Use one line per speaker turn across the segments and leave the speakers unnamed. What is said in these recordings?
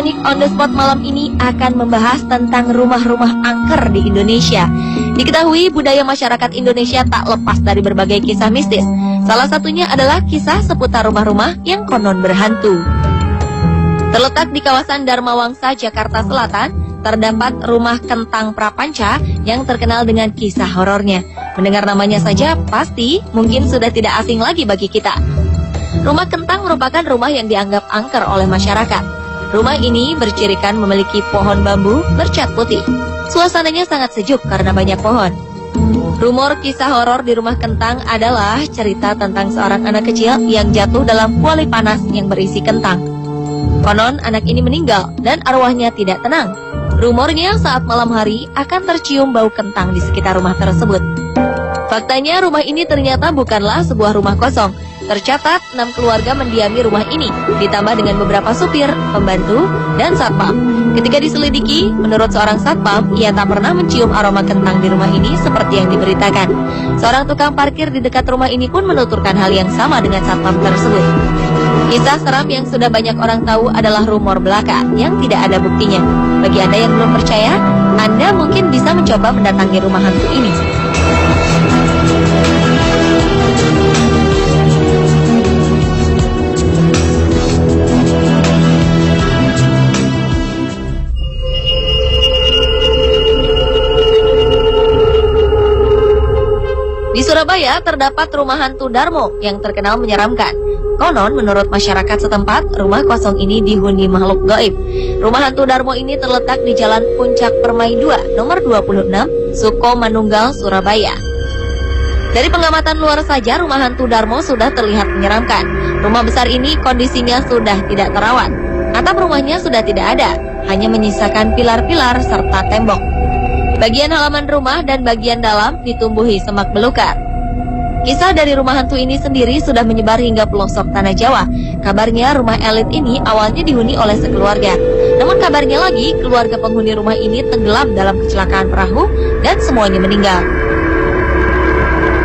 unik on the spot malam ini akan membahas tentang rumah-rumah angker di Indonesia. Diketahui budaya masyarakat Indonesia tak lepas dari berbagai kisah mistis. Salah satunya adalah kisah seputar rumah-rumah yang konon berhantu. Terletak di kawasan Dharma Wangsa, Jakarta Selatan, terdapat rumah Kentang Prapanca yang terkenal dengan kisah horornya. Mendengar namanya saja pasti mungkin sudah tidak asing lagi bagi kita. Rumah Kentang merupakan rumah yang dianggap angker oleh masyarakat. Rumah ini bercirikan memiliki pohon bambu bercat putih. Suasananya sangat sejuk karena banyak pohon. Rumor kisah horor di rumah Kentang adalah cerita tentang seorang anak kecil yang jatuh dalam kuali panas yang berisi kentang. Konon anak ini meninggal dan arwahnya tidak tenang. Rumornya saat malam hari akan tercium bau kentang di sekitar rumah tersebut. Faktanya rumah ini ternyata bukanlah sebuah rumah kosong. Tercatat 6 keluarga mendiami rumah ini, ditambah dengan beberapa supir, pembantu, dan satpam. Ketika diselidiki, menurut seorang satpam, ia tak pernah mencium aroma kentang di rumah ini seperti yang diberitakan. Seorang tukang parkir di dekat rumah ini pun menuturkan hal yang sama dengan satpam tersebut. Kisah seram yang sudah banyak orang tahu adalah rumor belaka yang tidak ada buktinya. Bagi Anda yang belum percaya, Anda mungkin bisa mencoba mendatangi rumah hantu ini. Di Surabaya terdapat rumah hantu Darmo yang terkenal menyeramkan. Konon menurut masyarakat setempat, rumah kosong ini dihuni makhluk gaib. Rumah hantu Darmo ini terletak di Jalan Puncak Permai 2, nomor 26, Suko Manunggal, Surabaya. Dari pengamatan luar saja, rumah hantu Darmo sudah terlihat menyeramkan. Rumah besar ini kondisinya sudah tidak terawat. Atap rumahnya sudah tidak ada, hanya menyisakan pilar-pilar serta tembok. Bagian halaman rumah dan bagian dalam ditumbuhi semak belukar. Kisah dari rumah hantu ini sendiri sudah menyebar hingga pelosok tanah Jawa. Kabarnya rumah elit ini awalnya dihuni oleh sekeluarga. Namun kabarnya lagi, keluarga penghuni rumah ini tenggelam dalam kecelakaan perahu dan semuanya meninggal.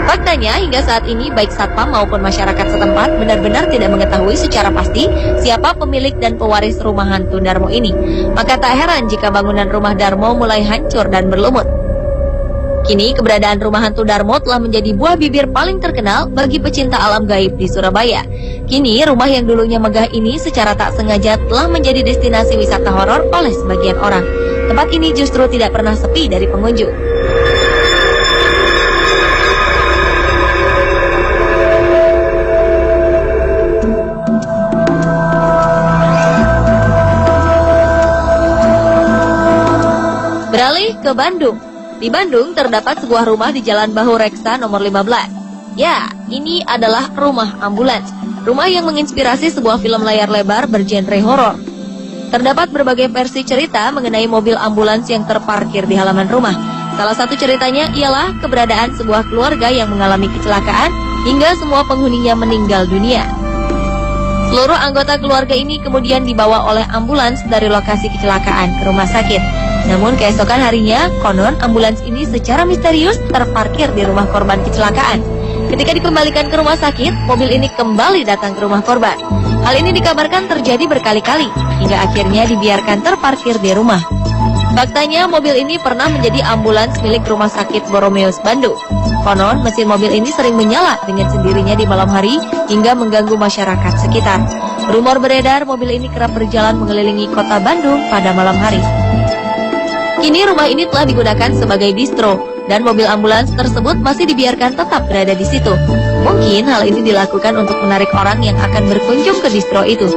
Faktanya hingga saat ini baik satpam maupun masyarakat setempat benar-benar tidak mengetahui secara pasti siapa pemilik dan pewaris rumah hantu Darmo ini. Maka tak heran jika bangunan rumah Darmo mulai hancur dan berlumut. Kini keberadaan rumah hantu Darmo telah menjadi buah bibir paling terkenal bagi pecinta alam gaib di Surabaya. Kini rumah yang dulunya megah ini secara tak sengaja telah menjadi destinasi wisata horor oleh sebagian orang. Tempat ini justru tidak pernah sepi dari pengunjung. Beralih ke Bandung. Di Bandung terdapat sebuah rumah di Jalan Bahu Reksa nomor 15. Ya, ini adalah rumah ambulans. Rumah yang menginspirasi sebuah film layar lebar bergenre horor. Terdapat berbagai versi cerita mengenai mobil ambulans yang terparkir di halaman rumah. Salah satu ceritanya ialah keberadaan sebuah keluarga yang mengalami kecelakaan hingga semua penghuninya meninggal dunia. Seluruh anggota keluarga ini kemudian dibawa oleh ambulans dari lokasi kecelakaan ke rumah sakit. Namun keesokan harinya, konon ambulans ini secara misterius terparkir di rumah korban kecelakaan. Ketika dikembalikan ke rumah sakit, mobil ini kembali datang ke rumah korban. Hal ini dikabarkan terjadi berkali-kali, hingga akhirnya dibiarkan terparkir di rumah. Faktanya, mobil ini pernah menjadi ambulans milik Rumah Sakit Boromeus, Bandung. Konon, mesin mobil ini sering menyala dengan sendirinya di malam hari hingga mengganggu masyarakat sekitar. Rumor beredar, mobil ini kerap berjalan mengelilingi kota Bandung pada malam hari. Kini rumah ini telah digunakan sebagai distro dan mobil ambulans tersebut masih dibiarkan tetap berada di situ. Mungkin hal ini dilakukan untuk menarik orang yang akan berkunjung ke distro itu.